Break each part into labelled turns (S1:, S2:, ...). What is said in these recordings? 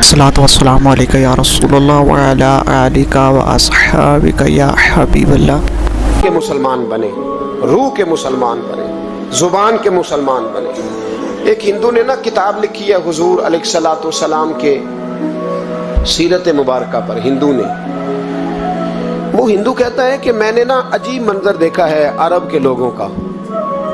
S1: الصلاۃ والسلام علیکہ یا رسول اللہ وعلی آلکہ و اصحابکہ یا حبیب اللہ۔
S2: کے مسلمان بنے، روح کے مسلمان بنے، زبان کے مسلمان بنے۔ ایک ہندو نے نا کتاب لکھی ہے حضور علیہ الصلوۃ والسلام کے سیرت مبارکہ پر، ہندو نے۔ وہ ہندو کہتا ہے کہ میں نے نا عجیب منظر دیکھا ہے عرب کے لوگوں کا۔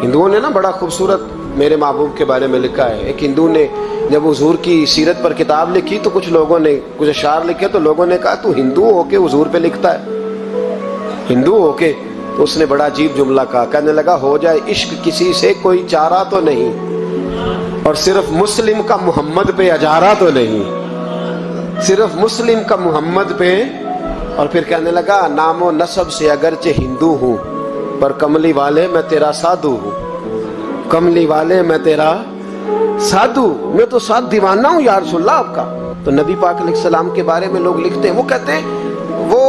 S2: ہندوؤں نے نا بڑا خوبصورت میرے محبوب کے بارے میں لکھا ہے۔ ایک ہندو نے جب حضور کی سیرت پر کتاب لکھی تو کچھ لوگوں نے کچھ اشعار لکھے تو لوگوں نے کہا تو ہندو ہو کے حضور پہ لکھتا ہے، ہندو ہو کے؟ تو اس نے بڑا عجیب جملہ کہا، کہنے لگا ہو جائے عشق کسی سے کوئی چارہ تو نہیں، اور صرف مسلم کا محمد پہ اجارہ تو نہیں، صرف مسلم کا محمد پہ۔ اور پھر کہنے لگا نام و نسب سے اگرچہ ہندو ہوں پر کملی والے میں تیرا سادھو ہوں، کملی والے میں تیرا سادھو، میں تو ساتھ دیوانہ ہوں یا رسول اللہ آپ کا۔ تو نبی پاک علیہ السلام کے بارے میں لوگ لکھتے ہیں، وہ کہتے ہیں وہ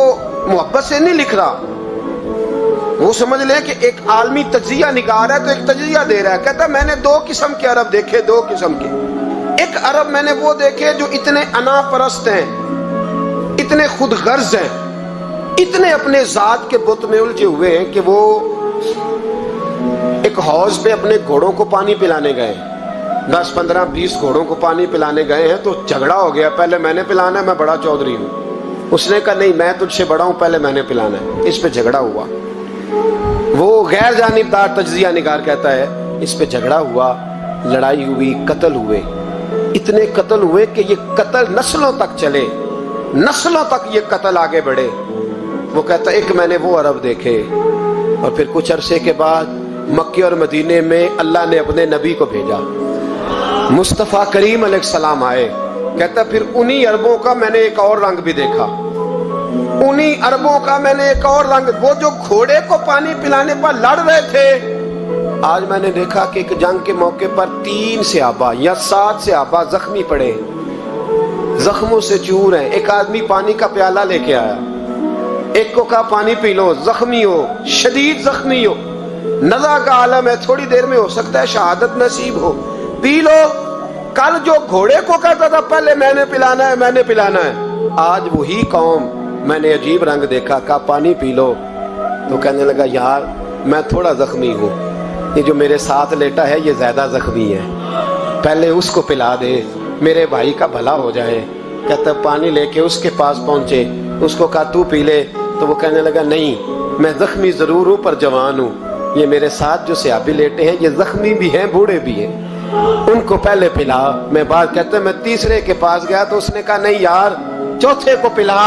S2: محبت سے نہیں لکھ رہا، وہ سمجھ لیں کہ ایک عالمی تجزیہ نگار ہے تو ایک تجزیہ دے رہا ہے۔ کہتا ہے میں نے دو قسم کے عرب دیکھے، دو قسم کے۔ ایک عرب میں نے وہ دیکھے جو اتنے انا پرست ہیں، اتنے خود غرض ہیں، اتنے اپنے ذات کے بت میں الجھے ہوئے ہیں کہ وہ ایک حوض پہ اپنے گھوڑوں کو پانی پلانے گئے، 10 15 20 گھوڑوں کو پانی پلانے گئے ہیں تو جھگڑا ہو گیا، پہلے میں نے پلانا ہے، میں بڑا چودھری ہوں۔ اس نے کہا نہیں میں تجھ سے بڑا ہوں، پہلے میں نے پلانا ہے۔ اس پہ جھگڑا ہوا، وہ غیر جانبدار تجزیہ نگار کہتا ہے اس پہ جھگڑا ہوا، لڑائی ہوئی، قتل ہوئے، اتنے قتل ہوئے کہ یہ قتل نسلوں تک چلے، نسلوں تک یہ قتل آگے بڑھے۔ وہ کہتا ہے ایک میں نے وہ عرب دیکھے، اور پھر کچھ عرصے کے بعد مکے اور مدینے میں اللہ نے اپنے نبی کو بھیجا، مصطفیٰ کریم علیہ السلام آئے۔ کہتا پھر انہی عربوں کا میں نے ایک اور رنگ بھی دیکھا، انہی عربوں کا میں نے ایک اور رنگ، وہ جو گھوڑے کو پانی پلانے پر لڑ رہے تھے، آج میں نے دیکھا کہ ایک جنگ کے موقع پر 3 صحابہ یا 7 صحابہ زخمی پڑے، زخموں سے چور ہیں۔ ایک آدمی پانی کا پیالہ لے کے آیا، ایک کو کہا پانی پی لو، زخمی ہو، شدید زخمی ہو، نزع کا عالم ہے، تھوڑی دیر میں ہو سکتا ہے شہادت نصیب ہو، پی لو۔ کل جو گھوڑے کو کہتا تھا پہلے میں نے پلانا ہے، میں نے پلانا ہے، آج وہی قوم میں نے عجیب رنگ دیکھا، کہا پانی پی لو۔ تو کہنے لگا یار میں تھوڑا زخمی ہوں، یہ جو میرے ساتھ لیٹا ہے یہ زیادہ زخمی ہے، پہلے اس کو پلا دے، میرے بھائی کا بھلا ہو جائے۔ کہتا پانی لے کے اس کے پاس پہنچے، اس کو کہا تو پی لے، تو وہ کہنے لگا نہیں میں زخمی ضرور ہوں پر جوان ہوں، یہ میرے ساتھ جو صحابی لیٹے ہیں یہ زخمی بھی ہیں بوڑھے بھی ہیں، ان کو پہلے پلا۔ میں بات کہتے ہیں میں تیسرے کے پاس گیا تو اس نے کہا نہیں یار چوتھے کو پلا،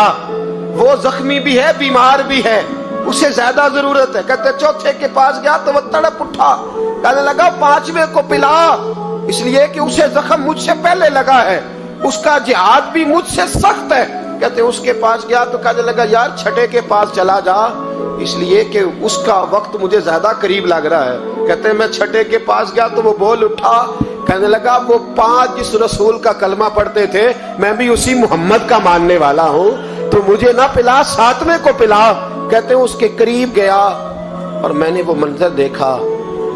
S2: وہ زخمی بھی ہے بیمار بھی ہے، اسے زیادہ ضرورت ہے۔ کہتے چوتھے کے پاس گیا تو وہ تڑپ اٹھا، کہنے لگا 5ویں کو پلا، اس لیے کہ اسے زخم مجھ سے پہلے لگا ہے، اس کا جہاد بھی مجھ سے سخت ہے۔ کہتے اس کے پاس گیا تو کہنے لگا یار 6 کے پاس چلا جا، اس لیے کہ اس کا وقت مجھے زیادہ قریب لگ رہا ہے۔ کہتے ہیں میں 6 کے پاس گیا تو وہ بول اٹھا، کہنے لگا وہ 5 جس رسول کا کلمہ پڑھتے تھے میں بھی اسی محمد کا ماننے والا ہوں، تو مجھے نہ پلا 7ویں کو پلا۔ کہتے ہیں اس کے قریب گیا اور میں نے وہ منظر دیکھا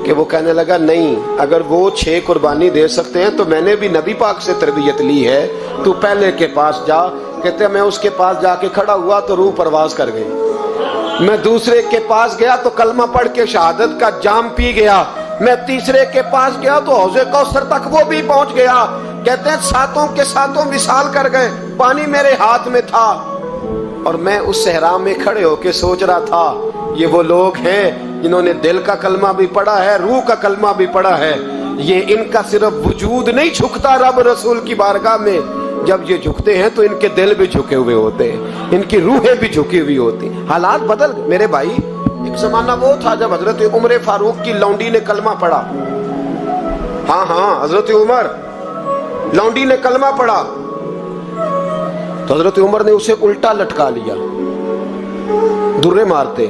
S2: کہ وہ کہنے لگا نہیں اگر وہ 6 قربانی دے سکتے ہیں تو میں نے بھی نبی پاک سے تربیت لی ہے، تو پہلے کے پاس جا۔ کہتے ہیں میں اس کے پاس جا کے کھڑا ہوا تو روح پرواز کر گئی، میں دوسرے کے پاس گیا تو کلمہ پڑھ کے شہادت کا جام پی گیا، میں تیسرے کے پاس گیا تو حوض کوثر تک وہ بھی پہنچ گیا۔ کہتے ہیں 7 کے 7 وصال کر گئے، پانی میرے ہاتھ میں تھا، اور میں اس صحرا میں کھڑے ہو کے سوچ رہا تھا یہ وہ لوگ ہیں جنہوں نے دل کا کلمہ بھی پڑھا ہے، روح کا کلمہ بھی پڑھا ہے، یہ ان کا صرف وجود نہیں جھکتا رب رسول کی بارگاہ میں، جب یہ جھکتے ہیں تو ان کے دل بھی جھکے ہوئے ہوتے ہیں، ان کی روحیں بھی جھکی ہوئی ہوتی ہیں۔ حالات بدل گئے میرے بھائی۔ ایک زمانہ وہ تھا جب حضرت عمر فاروق کی لونڈی نے کلمہ پڑھا، ہاں حضرت عمر لونڈی نے کلمہ پڑھا تو حضرت عمر نے اسے الٹا لٹکا لیا، درے مارتے۔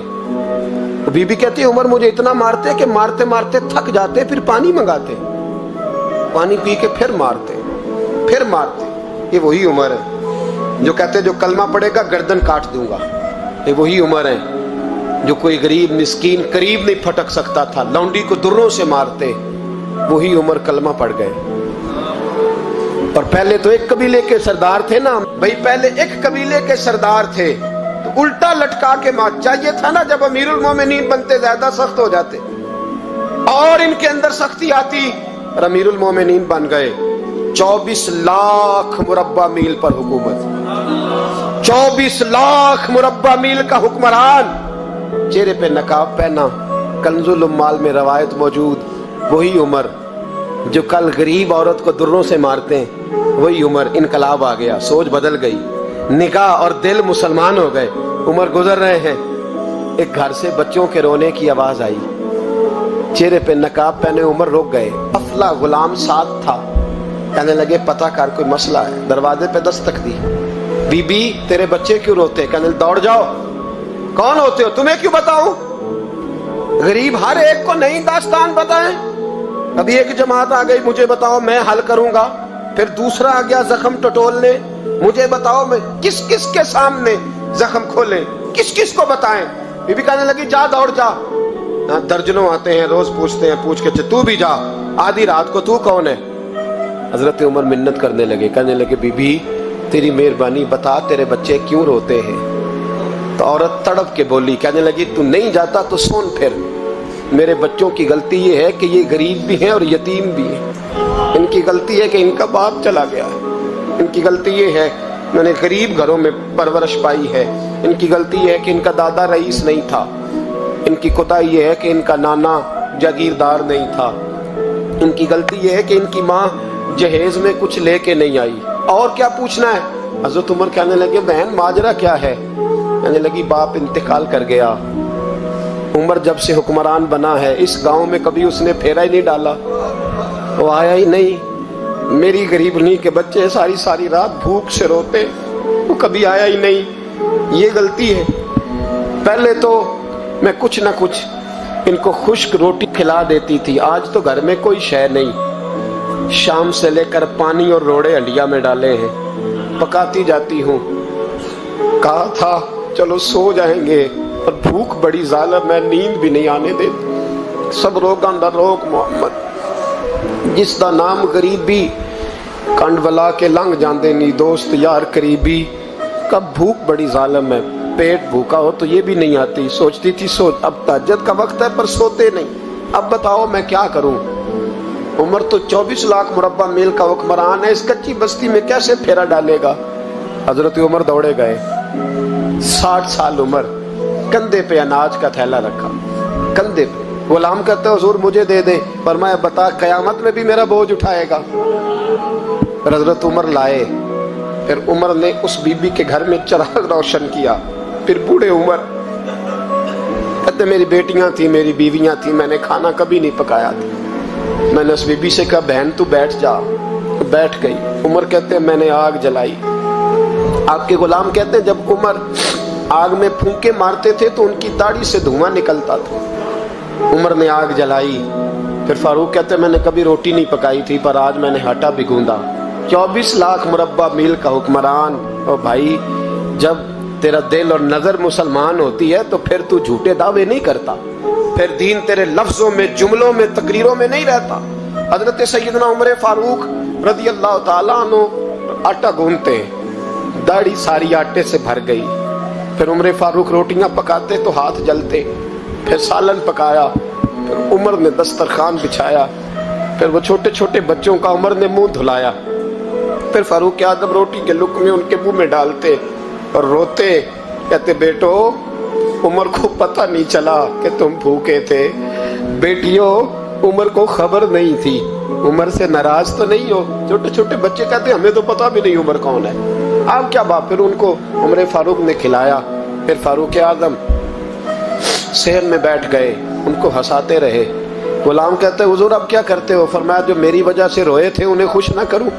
S2: بی بی کہتی عمر مجھے اتنا مارتے کہ مارتے مارتے تھک جاتے، پھر پانی منگاتے، پانی پی کے پھر مارتے، پھر مارتے۔ یہ وہی عمر ہے جو کہتے جو کلمہ پڑھے گا گردن کاٹ دوں گا، یہ وہی عمر ہے جو کوئی غریب مسکین قریب نہیں پھٹک سکتا تھا، لونڈی کو دروں سے مارتے، وہی عمر کلمہ پڑھ گئے۔ اور پہلے تو ایک قبیلے کے سردار تھے نا بھائی، پہلے ایک قبیلے کے سردار تھے تو الٹا لٹکا کے مار چاہیے تھا نا، جب امیر المومنین بنتے زیادہ سخت ہو جاتے اور ان کے اندر سختی آتی اور امیر المومنین بن گئے۔ 24 لاکھ مربع میل پر حکومت، 24 لاکھ مربع میل کا حکمران، چہرے پہ نقاب پہنا، کنز العمال میں روایت موجود، وہی عمر جو کل غریب عورت کو دروں سے مارتے ہیں، وہی عمر۔ انقلاب آ گیا، سوچ بدل گئی، نگاہ اور دل مسلمان ہو گئے۔ عمر گزر رہے ہیں، ایک گھر سے بچوں کے رونے کی آواز آئی، چہرے پہ نقاب پہنے عمر رک گئے، افلا غلام ساتھ تھا، کہنے لگے پتہ کر کوئی مسئلہ ہے۔ دروازے پہ دستک دی، بی بی تیرے بچے کیوں روتے؟ کہنے دوڑ جاؤ، کون ہوتے ہو؟ تمہیں کیوں بتاؤں؟ غریب ہر ایک کو نہیں داستان بتائیں، ابھی ایک جماعت آ گئی، مجھے بتاؤ میں حل کروں گا، پھر دوسرا آ گیا زخم ٹٹولنے، مجھے بتاؤ میں کس کس کے سامنے زخم کھولیں، کس کس کو بتائیں؟ بی بی کہنے لگی جا دوڑ جا، درجنوں آتے ہیں روز پوچھتے ہیں، پوچھ کے تو بھی جا، آدھی رات کو تو کون ہے؟ حضرت عمر منت کرنے لگے، کہنے لگے بی بی تیری مہربانی بتا تیرے بچے کیوں روتے ہیں؟ تو عورت تڑپ کے بولی، کہنے لگی تو نہیں جاتا تو سن پھر، میرے بچوں کی غلطی یہ ہے کہ یہ غریب بھی ہیں اور یتیم بھی ہیں، ان کی غلطی ہے کہ ان کا باپ چلا گیا ہے، ان کی غلطی یہ ہے میں نے غریب گھروں میں پرورش پائی ہے، ان کی غلطی یہ ہے کہ ان کا دادا رئیس نہیں تھا، ان کی کوتاہی یہ ہے کہ ان کا نانا جاگیردار نہیں تھا، ان کی غلطی یہ ہے کہ ان کی ماں جہیز میں کچھ لے کے نہیں آئی، اور کیا پوچھنا ہے؟ حضرت عمر کہنے لگے بہن ماجرا کیا ہے؟ کہنے لگی باپ انتقال کر گیا، عمر جب سے حکمران بنا ہے اس گاؤں میں کبھی اس نے پھیرا ہی نہیں ڈالا، وہ آیا ہی نہیں، میری غریبنی کے بچے ساری ساری رات بھوک سے روتے، وہ کبھی آیا ہی نہیں، یہ غلطی ہے۔ پہلے تو میں کچھ نہ کچھ ان کو خشک روٹی کھلا دیتی تھی، آج تو گھر میں کوئی شے نہیں، شام سے لے کر پانی اور روڑے ہنڈیا میں ڈالے ہیں، پکاتی جاتی ہوں، کہا تھا چلو سو جائیں گے اور بھوک بڑی ظالم ہے، نیند بھی نہیں آنے دیتی، سب روگاں دا روگ محمد، جس دا نام غریبی کنڈ ولا کے لنگ جاندے نہیں دوست یار قریبی، کب بھوک بڑی ظالم ہے، پیٹ بھوکا ہو تو یہ بھی نہیں آتی، سوچتی تھی سوچ اب تہجد کا وقت ہے پر سوتے نہیں، اب بتاؤ میں کیا کروں؟ عمر تو 24 لاکھ مربع میل کا حکمران ہے، اس کچی بستی میں کیسے پھیرا ڈالے گا؟ حضرت عمر دوڑے گئے، 60 سال عمر، کندھے پہ اناج کا تھیلا رکھا، کندھے پہ، غلام کہتے حضور مجھے دے دیں، فرمایا بتا قیامت میں بھی میرا بوجھ اٹھائے گا؟ حضرت عمر لائے، پھر عمر نے اس بی بی کے گھر میں چراغ روشن کیا، پھر بوڑھے عمر کہتے میری بیٹیاں تھیں میری بیویاں تھیں، میں نے کھانا کبھی نہیں پکایا تھا، میں نے اس بی بی سے کہا بہن تو بیٹھ جا، بیٹھ گئی۔ عمر کہتے ہیں میں نے آگ جلائی، آپ کے غلام کہتے ہیں جب عمر آگ میں پھونکے مارتے تھے تو ان کی داڑھی سے دھواں نکلتا تھا، عمر نے آگ جلائی۔ پھر فاروق کہتے ہیں میں نے کبھی روٹی نہیں پکائی تھی پر آج میں نے آٹا بھگوندا۔ 24 لاکھ مربع میل کا حکمران، اور بھائی جب تیرا دل اور نظر مسلمان ہوتی ہے تو پھر تو جھوٹے دعوے نہیں کرتا، پھر دین تیرے لفظوں میں جملوں میں تقریروں میں نہیں رہتا۔ حضرت سیدنا عمر فاروق رضی اللہ تعالیٰ عنہ آٹا گوندتے ہیں، داڑھی ساری آٹے سے بھر گئی، پھر عمر فاروق روٹیاں پکاتے تو ہاتھ جلتے، پھر سالن پکایا، پھر عمر نے دسترخوان بچھایا، پھر وہ چھوٹے چھوٹے بچوں کا عمر نے منہ دھلایا، پھر فاروق اعظم روٹی کے لقمے ان کے منہ میں ڈالتے اور روتے، کہتے بیٹو عمر کو پتہ نہیں چلا کہ تم بھوکے تھے، بیٹیوں عمر کو خبر نہیں تھی، عمر سے ناراض تو نہیں ہو؟ چھوٹے چھوٹے بچے کہتے ہمیں تو پتہ بھی نہیں عمر کون ہے، آپ کیا بات؟ پھر ان کو عمر فاروق نے کھلایا، پھر فاروق اعظم صحن میں بیٹھ گئے، ان کو ہنساتے رہے۔ غلام کہتے حضور اب کیا کرتے ہو؟ فرمایا جو میری وجہ سے روئے تھے انہیں خوش نہ کروں؟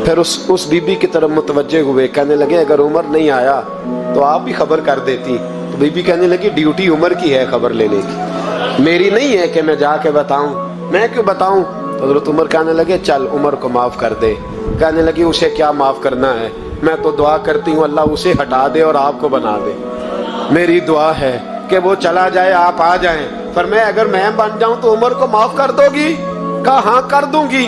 S2: پھر اس بی بی کی طرف متوجہ ہوئے، کہنے لگے اگر عمر نہیں آیا تو آپ بھی خبر کر دیتی۔ تو بی بی کہنے لگی ڈیوٹی عمر کی ہے خبر لینے کی، میری نہیں ہے کہ میں جا کے بتاؤں، میں کیوں بتاؤں؟ تو حضرت عمر کہنے لگے چل عمر کو معاف کر دے۔ کہنے لگی اسے کیا معاف کرنا ہے، میں تو دعا کرتی ہوں اللہ اسے ہٹا دے اور آپ کو بنا دے، میری دعا ہے کہ وہ چلا جائے آپ آ جائیں۔ فرمایا اگر میں بن جاؤں تو عمر کو معاف کر دو گی؟ کہا ہاں کر دوں گی۔